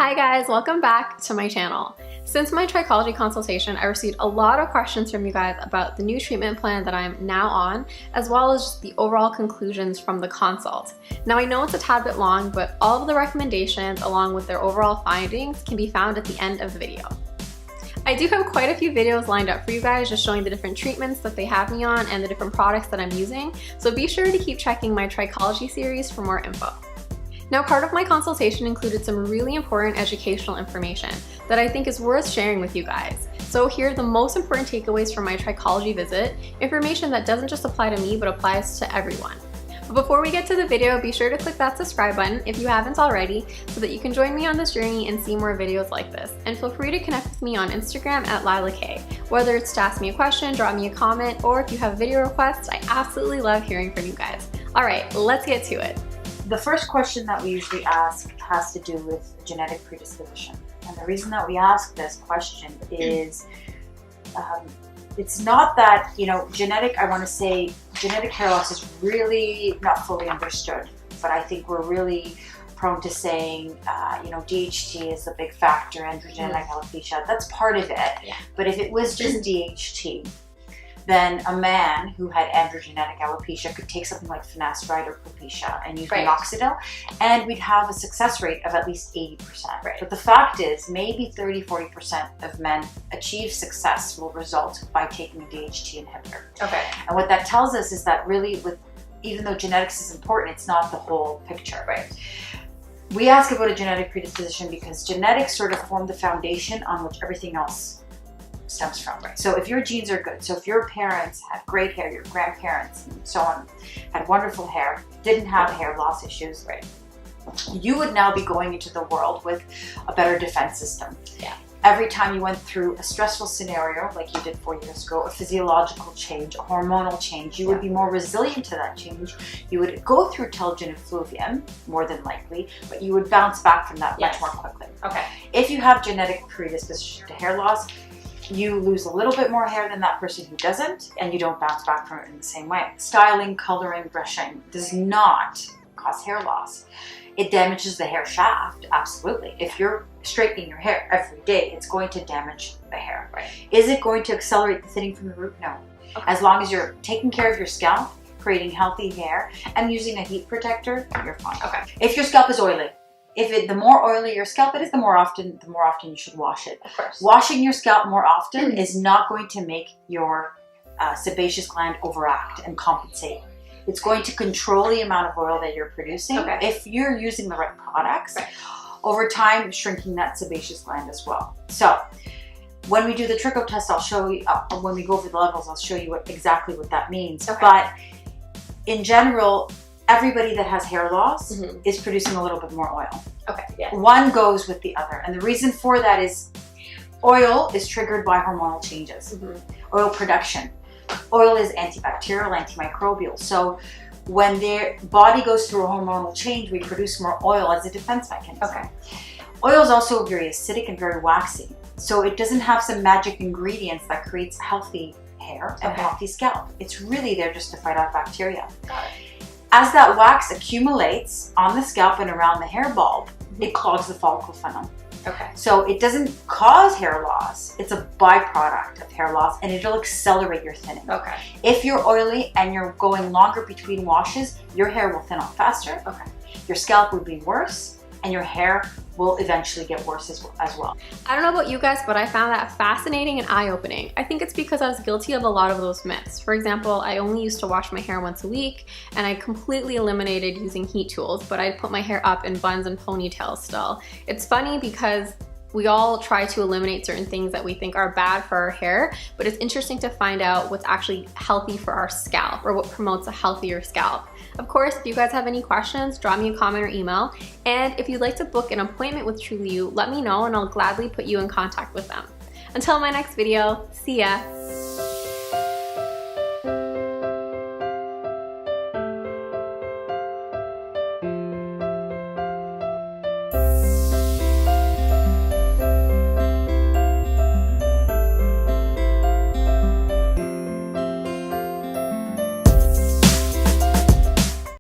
Hi guys, welcome back to my channel. Since my Trichology consultation, I received a lot of questions from you guys about the new treatment plan that I'm now on, as well as just the overall conclusions from the consult. Now I know it's a tad bit long, but all of the recommendations along with their overall findings can be found at the end of the video. I do have quite a few videos lined up for you guys just showing the different treatments that they have me on and the different products that I'm using, so be sure to keep checking my Trichology series for more info. Now, part of my consultation included some really important educational information that I think is worth sharing with you guys. So here are the most important takeaways from my Trichology visit, information that doesn't just apply to me but applies to everyone. But before we get to the video, be sure to click that subscribe button if you haven't already so that you can join me on this journey and see more videos like this. And feel free to connect with me on Instagram at LilaK. Whether it's to ask me a question, drop me a comment, or if you have video requests, I absolutely love hearing from you guys. All right, let's get to it. The first question that we usually ask has to do with genetic predisposition. And the reason that we ask this question is it's not that, genetic hair loss is really not fully understood. But I think we're really prone to saying, DHT is a big factor, androgenetic alopecia. That's part of it. Yeah. But if it was just DHT, then a man who had androgenetic alopecia could take something like finasteride or Propecia and use minoxidil, and we'd have a success rate of at least 80%. Right. But the fact is, maybe 30–40% of men achieve successful results by taking a DHT inhibitor. Okay. And what that tells us is that really, even though genetics is important, it's not the whole picture. Right. We ask about a genetic predisposition because genetics sort of form the foundation on which everything else stems from. Right. So if your genes are good, so if your parents had great hair, your grandparents and so on had wonderful hair, didn't have hair loss issues, right, you would now be going into the world with a better defense system. Yeah. Every time you went through a stressful scenario, like you did 4 years ago, a physiological change, a hormonal change, you would be more resilient to that change. You would go through telogen effluvium, more than likely, but you would bounce back from that much more quickly. Okay. If you have genetic predisposition to hair loss, you lose a little bit more hair than that person who doesn't, and you don't bounce back from it in the same way. Styling, coloring, brushing does not cause hair loss. It damages the hair shaft, absolutely. If you're straightening your hair every day, it's going to damage the hair. Right. Is it going to accelerate the thinning from the root? No. Okay. As long as you're taking care of your scalp, creating healthy hair, and using a heat protector, you're fine. Okay. If your scalp is oily, the more oily your scalp is, the more often you should wash it. Of course. Washing your scalp more often is not going to make your sebaceous gland overact and compensate. It's going to control the amount of oil that you're producing. Okay. If you're using the right products, over time shrinking that sebaceous gland as well. So when we do the tricho test, I'll show you, when we go over the levels, I'll show you exactly what that means. Okay. But in general, everybody that has hair loss is producing a little bit more oil. Okay. Yeah. One goes with the other. And the reason for that is oil is triggered by hormonal changes. Oil production. Oil is antibacterial, antimicrobial. So when their body goes through a hormonal change, we produce more oil as a defense mechanism. Okay. Oil is also very acidic and very waxy. So it doesn't have some magic ingredients that creates healthy hair and healthy scalp. It's really there just to fight off bacteria. Got it. As that wax accumulates on the scalp and around the hair bulb, it clogs the follicle funnel. Okay. So it doesn't cause hair loss. It's a byproduct of hair loss, and it'll accelerate your thinning. Okay. If you're oily and you're going longer between washes, your hair will thin out faster. Okay. Your scalp will be worse, and your hair will eventually get worse as well. I don't know about you guys, but I found that fascinating and eye-opening. I think it's because I was guilty of a lot of those myths. For example, I only used to wash my hair once a week, and I completely eliminated using heat tools, but I'd put my hair up in buns and ponytails still. It's funny because we all try to eliminate certain things that we think are bad for our hair, but it's interesting to find out what's actually healthy for our scalp or what promotes a healthier scalp. Of course, if you guys have any questions, drop me a comment or email. And if you'd like to book an appointment with Truly You, let me know and I'll gladly put you in contact with them. Until my next video, see ya!